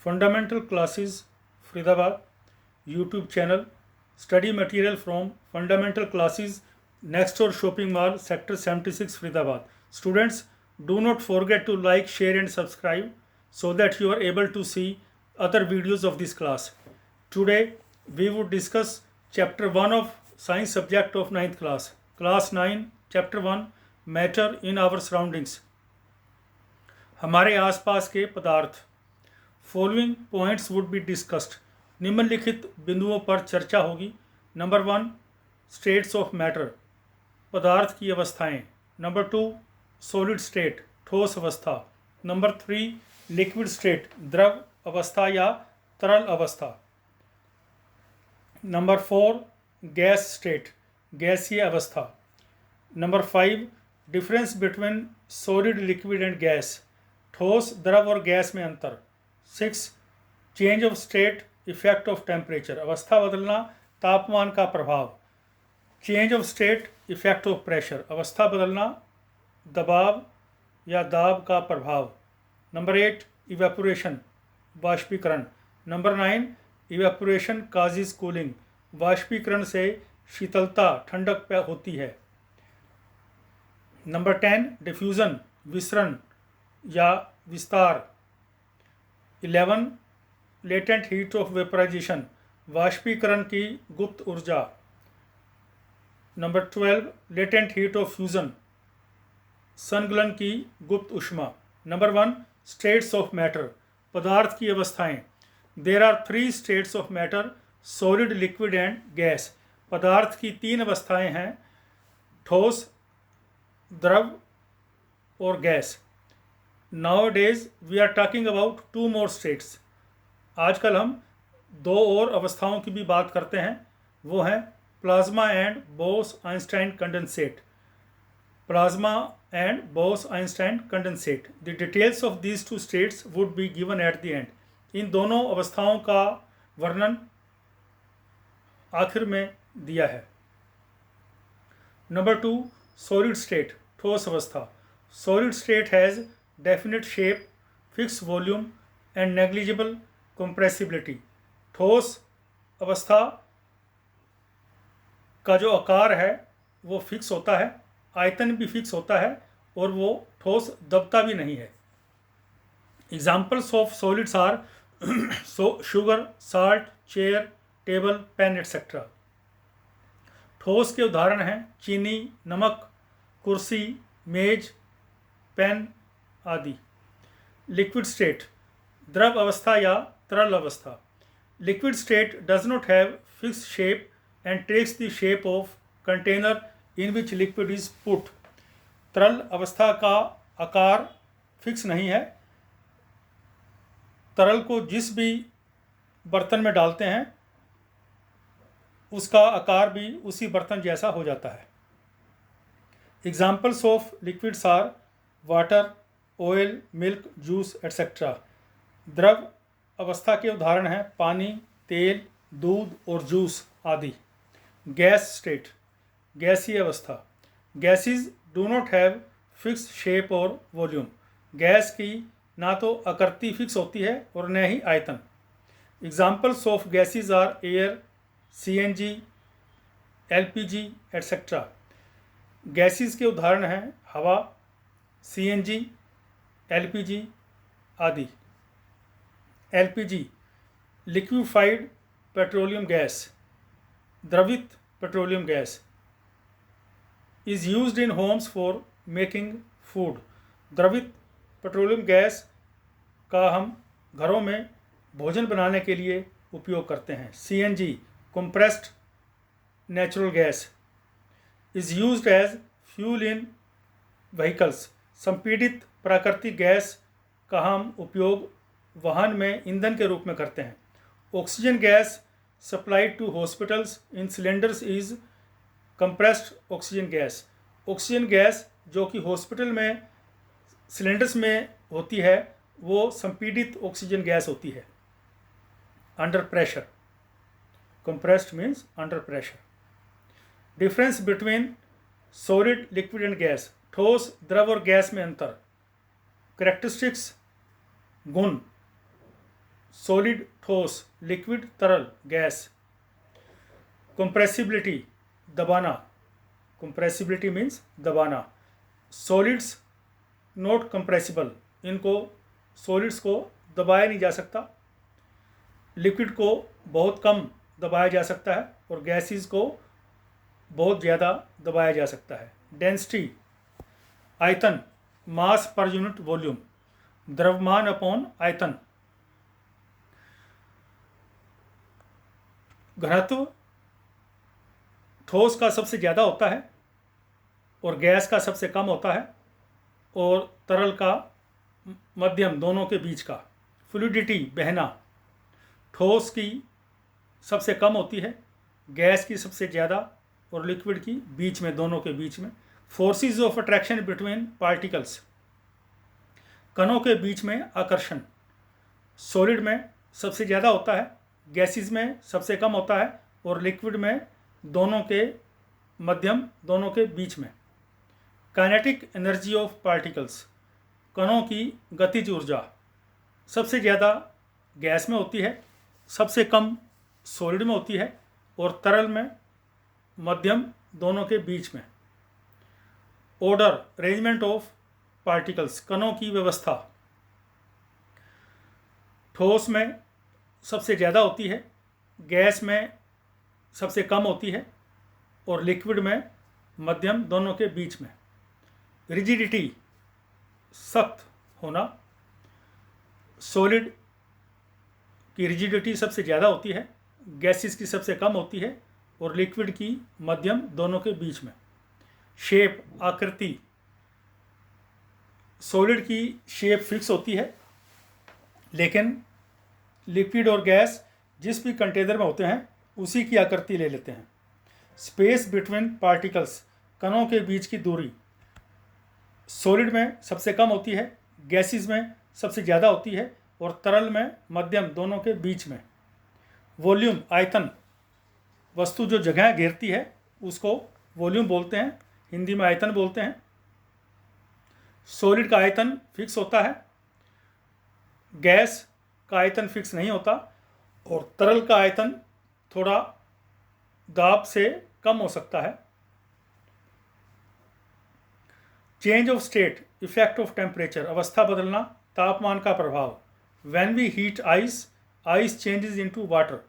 Fundamental classes Faridabad YouTube channel, study material from fundamental classes next door shopping mall sector 76 Faridabad. Students, do not forget to like, share and subscribe so that you are able to see other videos of this class. Today we would discuss chapter 1 of science subject of 9th class. Class 9 chapter 1 matter in our surroundings. हमारे आसपास के पदार्थ. Following points would be discussed. निम्नलिखित बिंदुओं पर चर्चा होगी. Number 1 states of matter, पदार्थ की अवस्थाएं. नंबर 2 सॉलिड स्टेट, ठोस अवस्था. नंबर 3 लिक्विड स्टेट, द्रव अवस्था या तरल अवस्था. नंबर 4 गैस स्टेट, गैसीय अवस्था. Number 5 difference between solid liquid and gas, ठोस द्रव और गैस में अंतर. 6 change of state effect of temperature, अवस्था बदलना, तापमान का प्रभाव. Change of state effect of pressure, अवस्था बदलना, दबाव या दाब का प्रभाव. नंबर 8 इवेपोरेशन, वाष्पीकरण. नंबर 9 इवेपोरेशन काजेज कूलिंग, वाष्पीकरण से शीतलता ठंडक होती है. नंबर 10 डिफ्यूज़न, विसरण या विस्तार. 11 लेटेंट हीट ऑफ वेपराइजेशन, वाष्पीकरण की गुप्त ऊर्जा. Number 12 latent heat of fusion, संगलन की गुप्त ऊष्मा. नंबर 1 स्टेट्स ऑफ मैटर, पदार्थ की अवस्थाएं. There are 3 states of matter, solid liquid and gas. पदार्थ की 3 अवस्थाएं हैं, ठोस, द्रव और gas. Nowadays we are talking about 2 more states. आजकल हम 2 और अवस्थाओं की भी बात करते हैं, वो हैं plasma and Bose Einstein condensate. Plasma and Bose Einstein condensate. The details of these 2 states would be given at the end. इन दोनों अवस्थाओं का वर्णन आखिर में दिया है. नंबर 2 सॉलिड स्टेट, ठोस अवस्था. Solid state has definite shape, fix volume and negligible compressibility. ठोस अवस्था का जो आकार है वो फिक्स होता है, आयतन भी फिक्स होता है और वो ठोस दबता भी नहीं है. Examples of solids are sugar, salt, chair, table, pen etcetera. ठोस के उदाहरण हैं चीनी, नमक, कुर्सी, मेज, पेन आदि. लिक्विड स्टेट, द्रव अवस्था या तरल अवस्था. Liquid state does not have fix shape and takes the shape of container in which liquid is put. तरल अवस्था का आकार फिक्स नहीं है. तरल को जिस भी बर्तन में डालते हैं उसका आकार भी उसी बर्तन जैसा हो जाता है. Examples of liquids are water, oil, milk, juice etcetera. द्रव अवस्था के उदाहरण हैं पानी, तेल, दूध और जूस आदि. गैस स्टेट, गैसीय अवस्था. Gases do not have fix shape और वॉल्यूम. गैस की ना तो आकृति फिक्स होती है और न ही आयतन. Examples of gases are air, CNG, LPG etcetera. Gases के उदाहरण हैं हवा, CNG, LPG आदि. LPG लिक्विफाइड पेट्रोलियम गैस, द्रवित petroleum gas. Is used in homes for making food. द्रवित पेट्रोलियम गैस का हम घरों में भोजन बनाने के लिए उपयोग करते हैं. CNG compressed natural gas is used as fuel in vehicles. संपीड़ित प्राकृतिक गैस का हम उपयोग वाहन में ईंधन के रूप में करते हैं. Oxygen gas supplied to hospitals in cylinders is compressed oxygen gas. Oxygen gas जो कि हॉस्पिटल में सिलेंडर्स में होती है वो संपीड़ित ऑक्सीजन गैस होती है. Under pressure, compressed means under pressure. Difference between solid, liquid and gas. ठोस, द्रव और गैस में अंतर. Characteristics, गुण. सॉलिड ठोस, लिक्विड तरल गैस। कंप्रेसिबिलिटी दबाना, कंप्रेसिबिलिटी मीन्स दबाना। सॉलिड्स नॉट कंप्रेसिबल, इनको सॉलिड्स को दबाया नहीं जा सकता। लिक्विड को बहुत कम दबाया जा सकता है और गैसेस को बहुत ज़्यादा दबाया जा सकता है। डेंसिटी आयतन, मास पर यूनिट वॉल्यूम, द्रव्यमान अपॉन आयतन। घनत्व ठोस का सबसे ज़्यादा होता है और गैस का सबसे कम होता है और तरल का मध्यम, दोनों के बीच का। फ्लूइडिटी बहना, ठोस की सबसे कम होती है, गैस की सबसे ज़्यादा और लिक्विड की बीच में, दोनों के बीच में। Forces of attraction between particles, कणों के बीच में आकर्षण। सॉलिड में सबसे ज़्यादा होता है, गैसेस में सबसे कम होता है और लिक्विड में दोनों के मध्यम, दोनों के बीच में। काइनेटिक एनर्जी ऑफ पार्टिकल्स, कणों की गतिज ऊर्जा सबसे ज़्यादा गैस में होती है, सबसे कम सॉलिड में होती है और तरल में मध्यम, दोनों के बीच में। ऑर्डर अरेंजमेंट ऑफ पार्टिकल्स, कणों की व्यवस्था। ठोस में सबसे ज़्यादा होती है, गैस में सबसे कम होती है और लिक्विड में मध्यम, दोनों के बीच में। रिजिडिटी सख्त होना, सॉलिड की रिजिडिटी सबसे ज़्यादा होती है, गैसेस की सबसे कम होती है और लिक्विड की मध्यम, दोनों के बीच में। शेप आकृति, सॉलिड की शेप फिक्स होती है लेकिन लिक्विड और गैस जिस भी कंटेनर में होते हैं उसी की आकृति ले लेते हैं। स्पेस बिटवीन पार्टिकल्स, कणों के बीच की दूरी, सॉलिड में सबसे कम होती है, गैसेस में सबसे ज़्यादा होती है और तरल में मध्यम, दोनों के बीच में। वॉल्यूम आयतन, वस्तु जो जगह घेरती है उसको वॉल्यूम बोलते हैं, हिंदी में आयतन बोलते हैं। सॉलिड का आयतन फिक्स होता है, गैस का आयतन फिक्स नहीं होता और तरल का आयतन थोड़ा दाब से कम हो सकता है। Change of state, effect of temperature, अवस्था बदलना, तापमान का प्रभाव। When we heat ice, ice changes into water,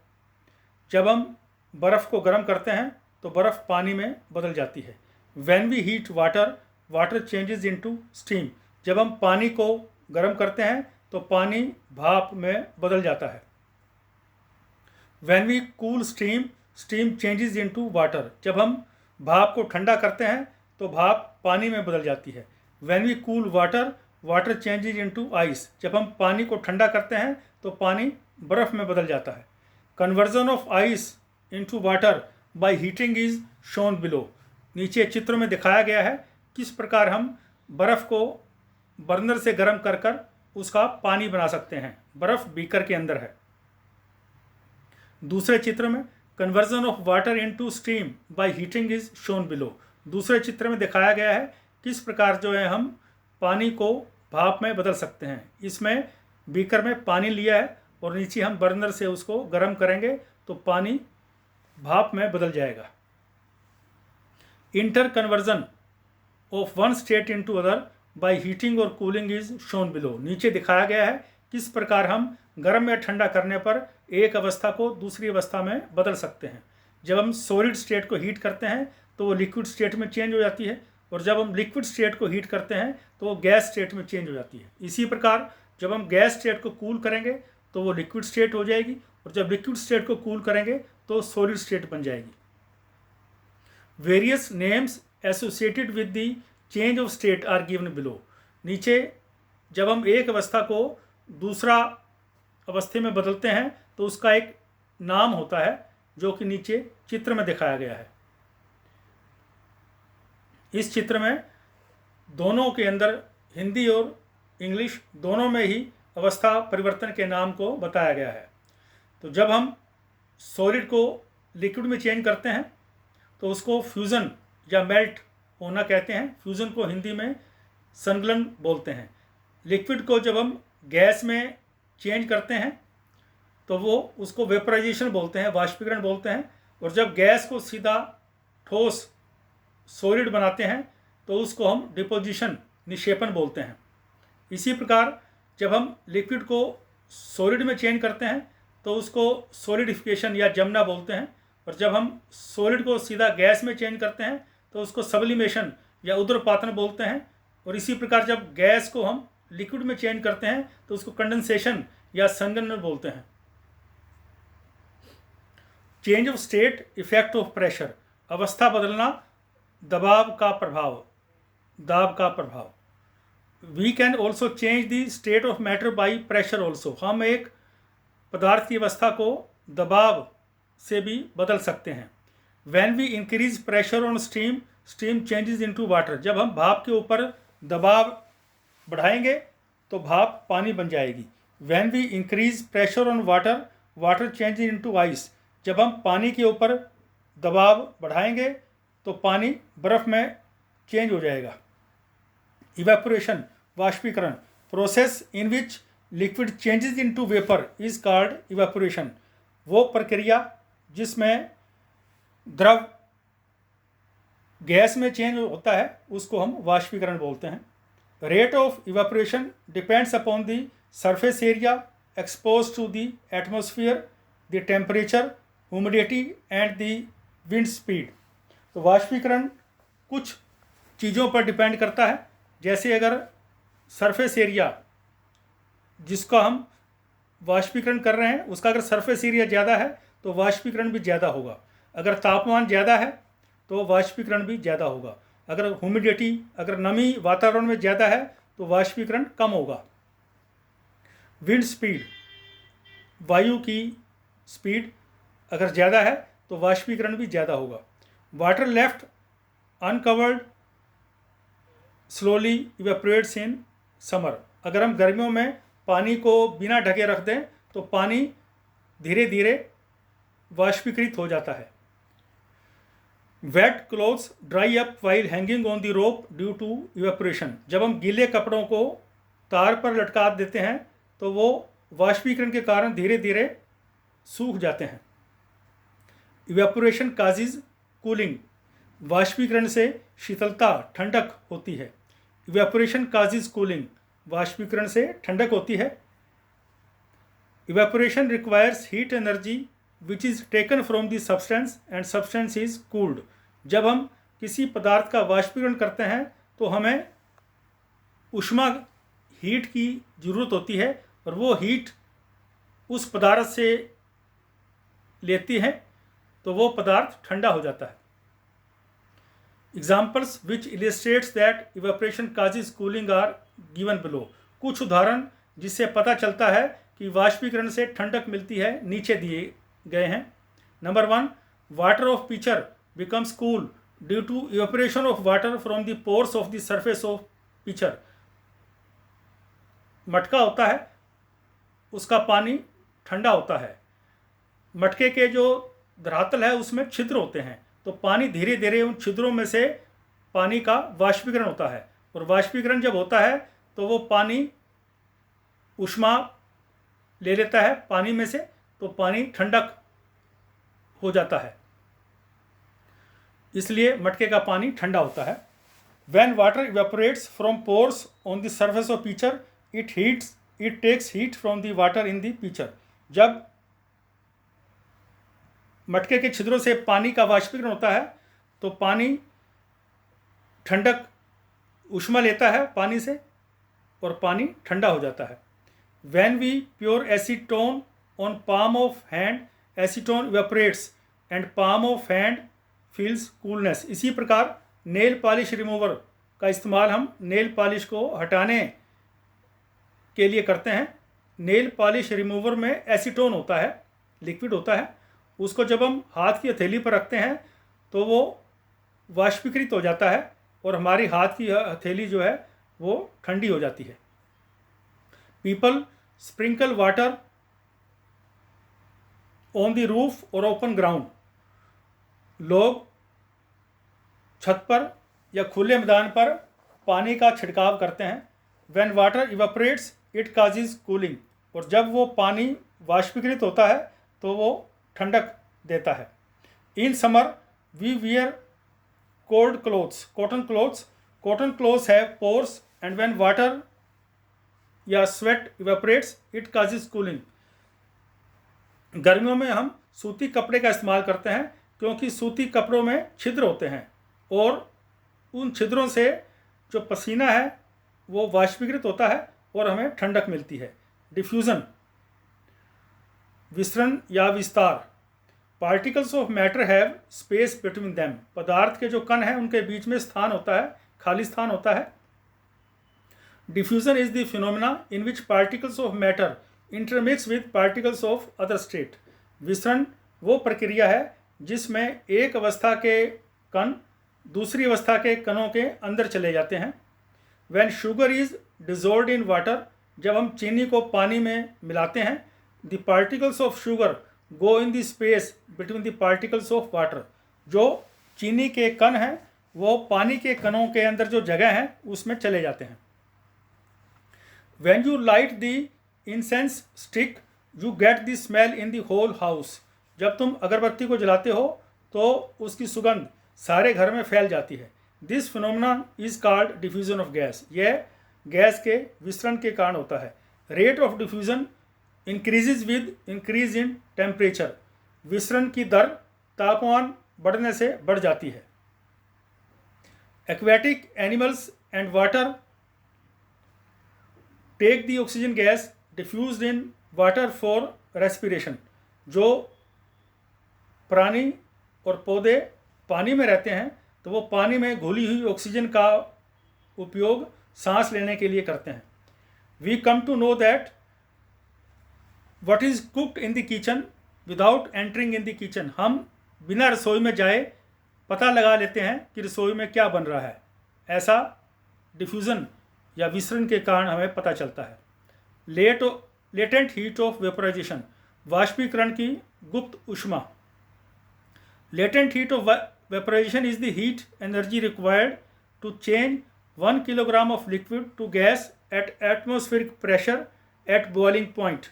जब हम बर्फ़ को गर्म करते हैं तो बर्फ़ पानी में बदल जाती है। When we heat water, water changes into steam, जब हम पानी को गर्म करते हैं तो पानी भाप में बदल जाता है। When we cool steam, steam changes into water, जब हम भाप को ठंडा करते हैं तो भाप पानी में बदल जाती है। When we cool water, water changes into ice, जब हम पानी को ठंडा करते हैं तो पानी बर्फ़ में बदल जाता है। Conversion of ice into water by heating is shown below, नीचे चित्र में दिखाया गया है किस प्रकार हम बर्फ़ को बर्नर से गर्म कर कर उसका पानी बना सकते हैं। बर्फ़ बीकर के अंदर है। दूसरे चित्र में conversion of water into steam by heating is shown below, दूसरे चित्र में दिखाया गया है किस प्रकार जो है हम पानी को भाप में बदल सकते हैं। इसमें बीकर में पानी लिया है और नीचे हम बर्नर से उसको गर्म करेंगे तो पानी भाप में बदल जाएगा। Inter conversion of one state into other by heating और कूलिंग इज शोन बिलो, नीचे दिखाया गया है किस प्रकार हम गर्म या ठंडा करने पर एक अवस्था को दूसरी अवस्था में बदल सकते हैं। जब हम सॉलिड स्टेट को हीट करते हैं तो वो लिक्विड स्टेट में चेंज हो जाती है और जब हम लिक्विड स्टेट को हीट करते हैं तो वो गैस स्टेट में चेंज हो जाती है। इसी प्रकार जब हम गैस स्टेट को कूल करेंगे तो वो लिक्विड स्टेट हो जाएगी और जब लिक्विड स्टेट को कूल करेंगे तो सॉलिड स्टेट बन जाएगी। Various names associated with the change of state are given below, नीचे जब हम एक अवस्था को दूसरा अवस्था में बदलते हैं तो उसका एक नाम होता है जो कि नीचे चित्र में दिखाया गया है। इस चित्र में दोनों के अंदर हिंदी और इंग्लिश दोनों में ही अवस्था परिवर्तन के नाम को बताया गया है। तो जब हम सॉलिड को लिक्विड में चेंज करते हैं तो उसको फ्यूज़न या मेल्ट होना कहते हैं। फ्यूज़न को हिंदी में संगलन बोलते हैं। लिक्विड को जब हम गैस में चेंज करते हैं तो वो उसको वेपराइजेशन बोलते हैं, वाष्पीकरण बोलते हैं। और जब गैस को सीधा ठोस सॉलिड बनाते हैं तो उसको हम डिपोजिशन, निक्षेपण बोलते हैं। इसी प्रकार जब हम लिक्विड को सॉलिड में चेंज करते हैं तो उसको सॉलिडिफिकेशन या जमना बोलते हैं। और जब हम सॉलिड को सीधा गैस में चेंज करते हैं तो उसको सब्लिमेशन या उद्रपातन बोलते हैं। और इसी प्रकार जब गैस को हम लिक्विड में चेंज करते हैं तो उसको कंडेंसेशन या संघनन बोलते हैं। Change of state, effect of pressure, अवस्था बदलना, दबाव का प्रभाव, दाब का प्रभाव। We can also change the state of matter by pressure also, हम एक पदार्थ की अवस्था को दबाव से भी बदल सकते हैं। When we increase pressure on steam, steam changes into water, जब हम भाप के ऊपर दबाव बढ़ाएंगे तो भाप पानी बन जाएगी। When we increase pressure on water, water changes into ice, जब हम पानी के ऊपर दबाव बढ़ाएंगे तो पानी बर्फ में चेंज हो जाएगा। इवेपोरेशन, वाष्पीकरण, process in which liquid changes into vapour is called evaporation, वो प्रक्रिया जिसमें द्रव गैस में चेंज होता है उसको हम वाष्पीकरण बोलते हैं। Rate of evaporation depends upon the surface area expose to the atmosphere, the temperature, humidity and the wind speed. तो वाष्पीकरण कुछ चीज़ों पर डिपेंड करता है, जैसे अगर सरफेस एरिया जिसका हम वाष्पीकरण कर रहे हैं उसका अगर सरफेस एरिया ज़्यादा है तो वाष्पीकरण भी ज़्यादा होगा। अगर तापमान ज़्यादा है तो वाष्पीकरण भी ज़्यादा होगा। अगर ह्यूमिडिटी, अगर नमी वातावरण में ज़्यादा है तो वाष्पीकरण कम होगा। विंड स्पीड, वायु की स्पीड अगर ज़्यादा है तो वाष्पीकरण भी ज़्यादा होगा। Water left uncovered slowly evaporates in summer, अगर हम गर्मियों में पानी को बिना ढके रख दें तो पानी धीरे धीरे वाष्पीकृत हो जाता है। Wet clothes dry up while hanging on the rope due to evaporation, जब हम गीले कपड़ों को तार पर लटका देते हैं तो वो वाष्पीकरण के कारण धीरे धीरे सूख जाते हैं। इवेपोरेशन काजेज कूलिंग, वाष्पीकरण से शीतलता, ठंडक होती है। इवेपोरेशन काजेज कूलिंग, वाष्पीकरण से ठंडक होती है। Evaporation requires heat energy which is taken from the substance and substance is cooled, जब हम किसी पदार्थ का वाष्पीकरण करते हैं तो हमें ऊष्मा, हीट की ज़रूरत होती है और वो हीट उस पदार्थ से लेती है तो वो पदार्थ ठंडा हो जाता है। Examples which illustrates that evaporation causes cooling are given below, कुछ उदाहरण जिससे पता चलता है कि वाष्पीकरण से ठंडक मिलती है नीचे दिए गए हैं। Number 1, water of pitcher becomes cool due to evaporation of water from the pores of the surface of pitcher, मटका होता है उसका पानी ठंडा होता है। मटके के जो धरातल है उसमें छिद्र होते हैं तो पानी धीरे धीरे उन छिद्रों में से पानी का वाष्पीकरण होता है। और वाष्पीकरण जब होता है तो वो पानी ऊष्मा ले लेता है पानी में से, तो पानी ठंडक हो जाता है, इसलिए मटके का पानी ठंडा होता है। When water evaporates from pores on the surface of pitcher, it takes heat from the water in the pitcher, जब मटके के छिद्रों से पानी का वाष्पीकरण होता है तो पानी ठंडक, ऊष्मा लेता है पानी से और पानी ठंडा हो जाता है। When we pour acetone on palm of hand, acetone evaporates and palm of hand feels coolness। इसी प्रकार नेल पॉलिश रिमूवर का इस्तेमाल हम नेल पॉलिश को हटाने के लिए करते हैं। नेल पॉलिश रिमूवर में एसीटोन होता है, लिक्विड होता है, उसको जब हम हाथ की हथेली पर रखते हैं तो वो वाष्पीकृत हो जाता है और हमारी हाथ की हथेली जो है वो ठंडी हो जाती है। People sprinkle water on the roof और ओपन ग्राउंड, लोग छत पर या खुले मैदान पर पानी का छिड़काव करते हैं। When water evaporates, it causes cooling, और जब वो पानी वाष्पीकृत होता है तो वो ठंडक देता है। In summer we wear cold clothes, cotton clothes. Cotton clothes have pores and when water या sweat evaporates it causes cooling. गर्मियों में हम सूती कपड़े का इस्तेमाल करते हैं क्योंकि सूती कपड़ों में छिद्र होते हैं और उन छिद्रों से जो पसीना है वो वाष्पीकृत होता है और हमें ठंडक मिलती है। डिफ्यूज़न, विसरण या विस्तार। Particles of matter have space between them. पदार्थ के जो कण हैं उनके बीच में स्थान होता है, खाली स्थान होता है। Diffusion is the phenomena in which particles of matter intermix with particles of other state. विसरण वो प्रक्रिया है जिसमें एक अवस्था के कण दूसरी अवस्था के कणों के अंदर चले जाते हैं। When sugar is dissolved in water, जब हम चीनी को पानी में मिलाते हैं, the particles of sugar go in the space between the particles of water. जो चीनी के कण हैं वो पानी के कणों के अंदर जो जगह है उसमें चले जाते हैं। When you light the incense stick, you get the smell in the whole house. जब तुम अगरबत्ती को जलाते हो तो उसकी सुगंध सारे घर में फैल जाती है। This phenomenon is called diffusion of gas. यह गैस के विसरण के कारण होता है। Rate of diffusion increases with increase in temperature. विसरण की दर तापमान बढ़ने से बढ़ जाती है। Aquatic animals and water take the oxygen gas diffused in water for respiration. जो प्राणी और पौधे पानी में रहते हैं तो वो पानी में घुली हुई ऑक्सीजन का उपयोग सांस लेने के लिए करते हैं। We come to know that what is cooked in the kitchen without entering in the kitchen. हम बिना रसोई में जाए पता लगा लेते हैं कि रसोई में क्या बन रहा है। ऐसा डिफ्यूज़न या विसरण के कारण हमें पता चलता है। लेटेंट हीट ऑफ वेपोराइजेशन, वाष्पीकरण की गुप्त ऊष्मा। Latent heat of vaporization is the heat energy required to change 1 kilogram of liquid to gas at atmospheric pressure at boiling point.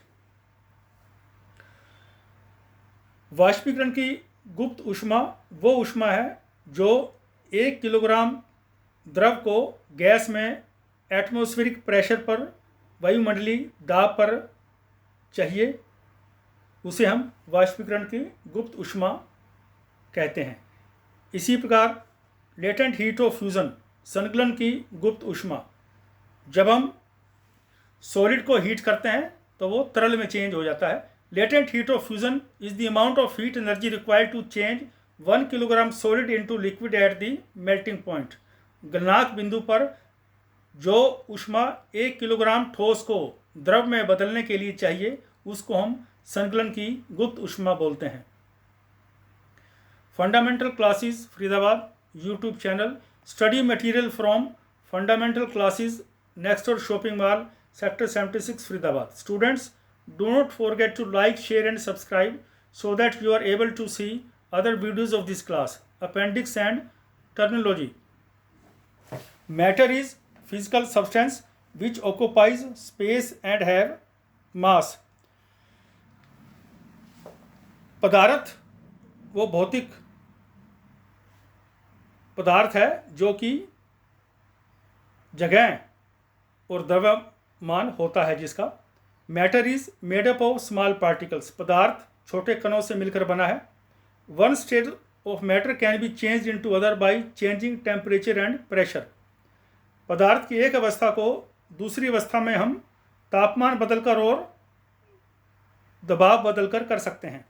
वाष्पीकरण की गुप्त ऊष्मा वो ऊष्मा है जो 1 किलोग्राम द्रव को गैस में एटमॉस्फेरिक प्रेशर पर, वायुमंडलीय दाब पर चाहिए, उसे हम वाष्पीकरण की गुप्त ऊष्मा कहते हैं। इसी प्रकार लेटेंट हीट ऑफ फ्यूज़न, संकलन की गुप्त ऊष्मा। जब हम सॉलिड को हीट करते हैं तो वो तरल में चेंज हो जाता है। Latent heat of fusion is the amount of heat energy required to change 1 kilogram solid into liquid at the melting point. गलनांक बिंदु पर जो ऊष्मा 1 किलोग्राम ठोस को द्रव में बदलने के लिए चाहिए उसको हम संकलन की गुप्त ऊष्मा बोलते हैं। Fundamental classes Faridabad YouTube channel. Study material from fundamental classes next door shopping mall sector 76 Faridabad. Students, do not forget to like, share and subscribe so that you are able to see other videos of this class. Appendix and terminology. Matter is physical substance which occupies space and have mass. पदार्थ वो भौतिक पदार्थ है जो कि जगह और द्रव्यमान होता है जिसका। Matter is made up of small particles, पदार्थ छोटे कणों से मिलकर बना है। One state of matter can be change into other by changing temperature and pressure. पदार्थ की एक अवस्था को दूसरी अवस्था में हम तापमान बदलकर और दबाव बदलकर कर सकते हैं।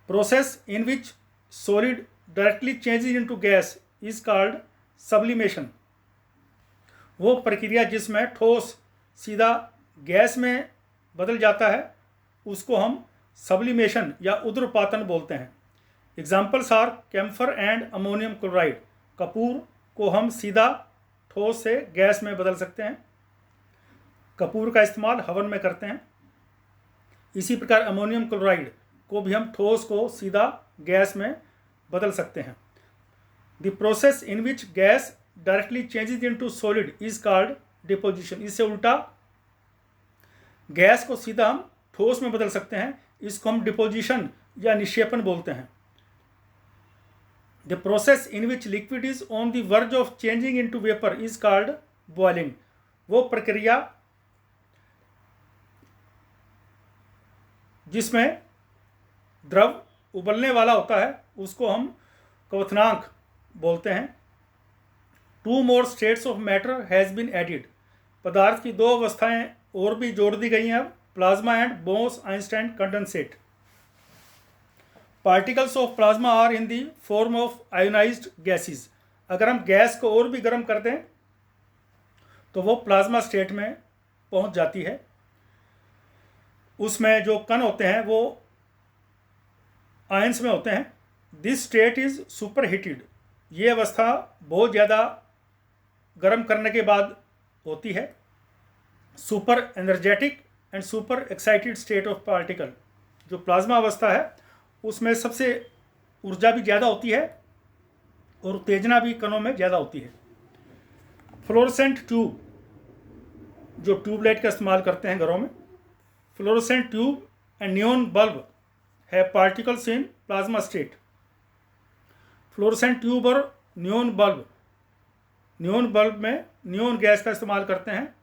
Process in which solid directly changes into gas is called sublimation. वो प्रक्रिया जिसमें ठोस सीधा गैस में बदल जाता है उसको हम सब्लिमेशन या उद्रपातन बोलते हैं। Examples are camphor and ammonium chloride. कपूर को हम सीधा ठोस से गैस में बदल सकते हैं। कपूर का इस्तेमाल हवन में करते हैं। इसी प्रकार अमोनियम क्लोराइड को भी हम ठोस को सीधा गैस में बदल सकते हैं। The process in which gas directly changes into solid is called deposition. इससे उल्टा गैस को सीधा हम ठोस में बदल सकते हैं, इसको हम डिपोजिशन या निक्षेपण बोलते हैं। The process in which liquid is on the verge of changing into vapour is called boiling. वो प्रक्रिया जिसमें द्रव उबलने वाला होता है उसको हम क्वथनांक बोलते हैं। 2 more states of matter has been added. पदार्थ की 2 अवस्थाएं और भी जोड़ दी गई हैं अब, plasma and Bose Einstein condensate. Particles of plasma are in the form of ionized gases. अगर हम गैस को और भी गर्म कर दें तो वो प्लाज्मा स्टेट में पहुंच जाती है। उसमें जो कण होते हैं वो आयंस में होते हैं। This state is super heated. ये अवस्था बहुत ज़्यादा गर्म करने के बाद होती है। Super energetic and super excited state of particle. जो प्लाज्मा अवस्था है उसमें सबसे ऊर्जा भी ज़्यादा होती है और उत्तेजना भी कणों में ज़्यादा होती है। फ्लोरोसेंट ट्यूब, जो ट्यूबलाइट का इस्तेमाल करते हैं घरों में, fluorescent tube and neon bulb है particles in plasma state. Fluorescent tube और नियॉन बल्ब में नियॉन गैस का इस्तेमाल करते हैं।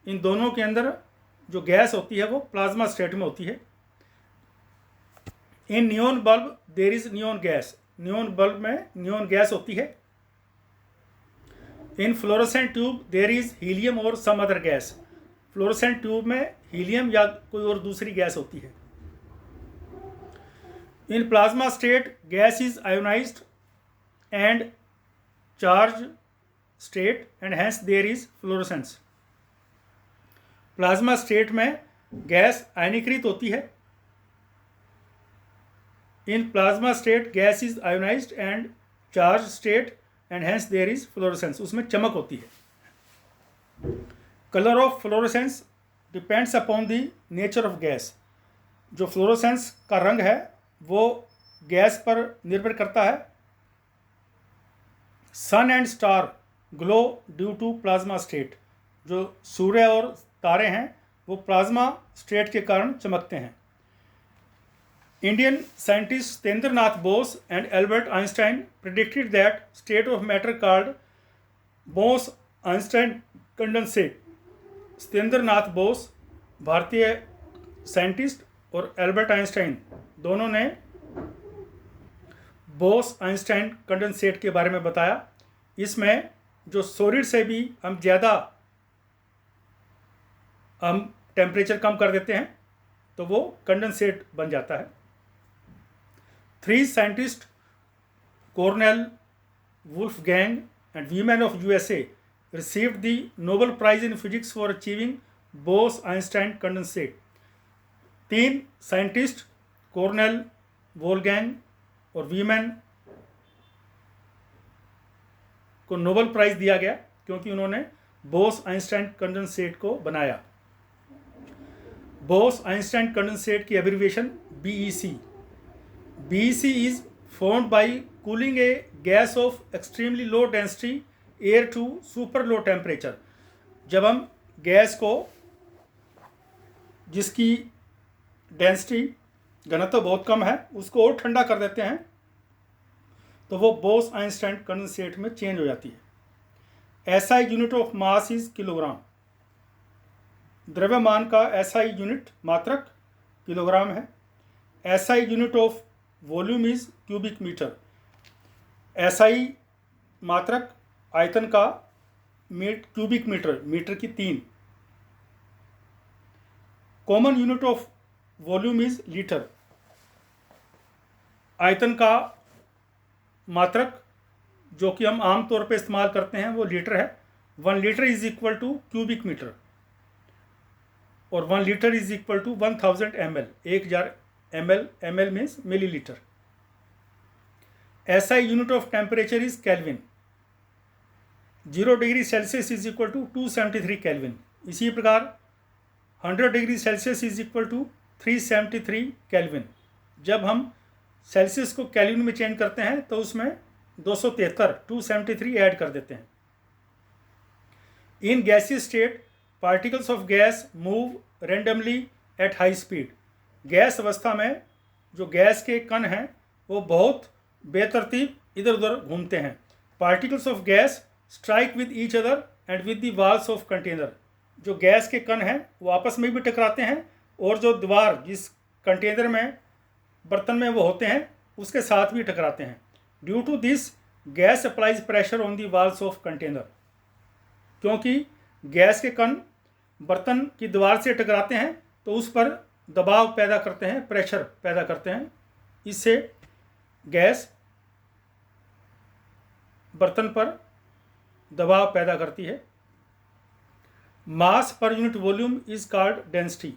इन दोनों के अंदर जो गैस होती है वो प्लाज्मा स्टेट में होती है। In neon bulb there is neon gas. Neon bulb में नियॉन गैस होती है। In fluorescent tube there is helium और some other gas. Fluorescent tube में हीलियम या कोई और दूसरी गैस होती है। In plasma state gas is ionized and charge state and hence there is fluorescence. Plasma state में गैस आयनीकृत होती है। In plasma state gas is ionized and charge state and hence there is fluorescence. उसमें चमक होती है। Colour of fluorescence depends upon the nature of gas. जो fluorescence का रंग है वो गैस पर निर्भर करता है। Sun and star glow due to plasma state. जो सूर्य और तारे हैं वो प्लाज्मा स्टेट के कारण चमकते हैं। Indian scientist Satyendra Nath Bose and Albert Einstein predicted that state of matter called Bose Einstein condensate. Satyendra Nath Bose भारतीय साइंटिस्ट और एल्बर्ट आइंस्टाइन दोनों ने बोस-आइंस्टाइन कंडेंसेट के बारे में बताया। इसमें जो सॉलिड से भी हम टेम्परेचर कम कर देते हैं तो वो कंडेंसेट बन जाता है। 3 scientist Cornell, Wolfgang and Wieman of USA received the Nobel Prize in Physics for achieving Bose-Einstein condensate। 3 scientist Cornell, Wolfgang और वीमैन को नोबेल प्राइज दिया गया क्योंकि उन्होंने बोस-आइंस्टाइन कंडेंसेट को बनाया। बोस-आइंस्टाइन कंडेंसेट की abbreviation BEC। BEC is formed by cooling a gas of extremely low density air to super low temperature। जब हम गैस को जिसकी डेंसिटी घनत्व बहुत कम है उसको और ठंडा कर देते हैं तो वो बोस-आइंस्टाइन कंडेंसेट में चेंज हो जाती है। SI unit of mass is kilogram. द्रव्यमान का SI यूनिट मात्रक किलोग्राम है। SI unit of volume is cubic metre. SI मात्रक आयतन का क्यूबिक मीटर, मीटर की 3। Common unit of volume is litre. आयतन का मात्रक जो कि हम आम तौर पे इस्तेमाल करते हैं वो लीटर है। 1 litre is equal to cubic metre और 1 litre is equal to 1000 ml। 1000 ml means millilitre. SI unit of temperature is kelvin. 0 degree Celsius is equal to 273 kelvin. इसी प्रकार 100 degree Celsius is equal to 373 kelvin. जब हम Celsius को kelvin में change करते हैं तो उसमें 273 ऐड कर देते हैं। In gaseous state particles of gas move randomly at high speed. Gas अवस्था में जो गैस के कण हैं वो बहुत बेतरतीब इधर उधर घूमते हैं। Particles of gas strike with each other and with the walls of container. जो गैस के कण हैं वो आपस में भी टकराते हैं और जो दीवार जिस कंटेनर में बर्तन में वो होते हैं उसके साथ भी टकराते हैं। Due to this gas applies pressure on the walls of container. क्योंकि गैस के कण बर्तन की दीवार से टकराते हैं तो उस पर दबाव पैदा करते हैं, प्रेशर पैदा करते हैं। इससे गैस बर्तन पर दबाव पैदा करती है। Mass per unit volume is called density.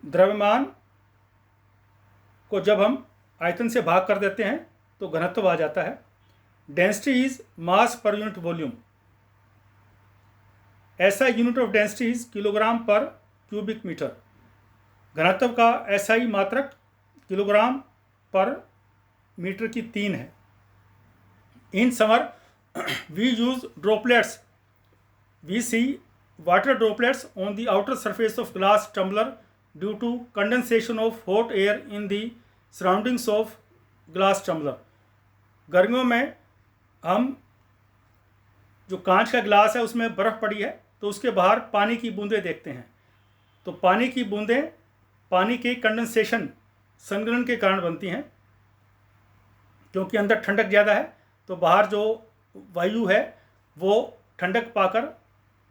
द्रव्यमान को जब हम आयतन से भाग कर देते हैं तो घनत्व आ जाता है। Density is mass per unit volume. SI unit of density is kilogram per cubic metre. घनत्व का SI मात्रक किलोग्राम पर मीटर की 3 है। In summer we use droplets. We see water droplets on the outer surface of glass tumbler due to condensation of hot air in the surroundings of glass tumbler। गर्मियों में हम जो कांच का गिलास है उसमें बर्फ़ पड़ी है तो उसके बाहर पानी की बूंदें देखते हैं। तो पानी की बूंदें पानी के कंडेंसेशन संघनन के कारण बनती हैं। क्योंकि अंदर ठंडक ज़्यादा है तो बाहर जो वायु है वो ठंडक पाकर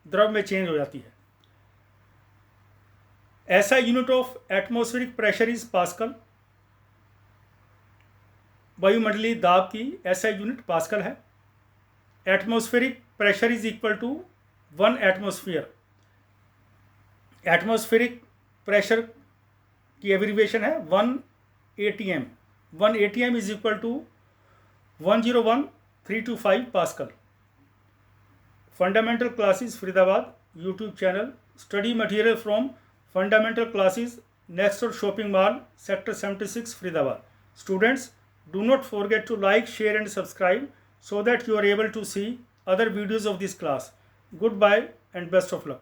द्रव में चेंज हो जाती है। SI unit of atmospheric pressure is pascal. वायुमंडलीय दाब की ऐसा यूनिट पास्कल है। Atmospheric pressure is equal to 1 atmosphere. Atmospheric pressure की एब्रीविएशन है 1 ATM। 1 ATM is equal to 101,325 pascal. Fundamental Classes Faridabad YouTube channel. Study material from Fundamental Classes next door shopping mall sector 76 Faridabad. Students, do not forget to like, share and subscribe so that you are able to see other videos of this class. Goodbye and best of luck.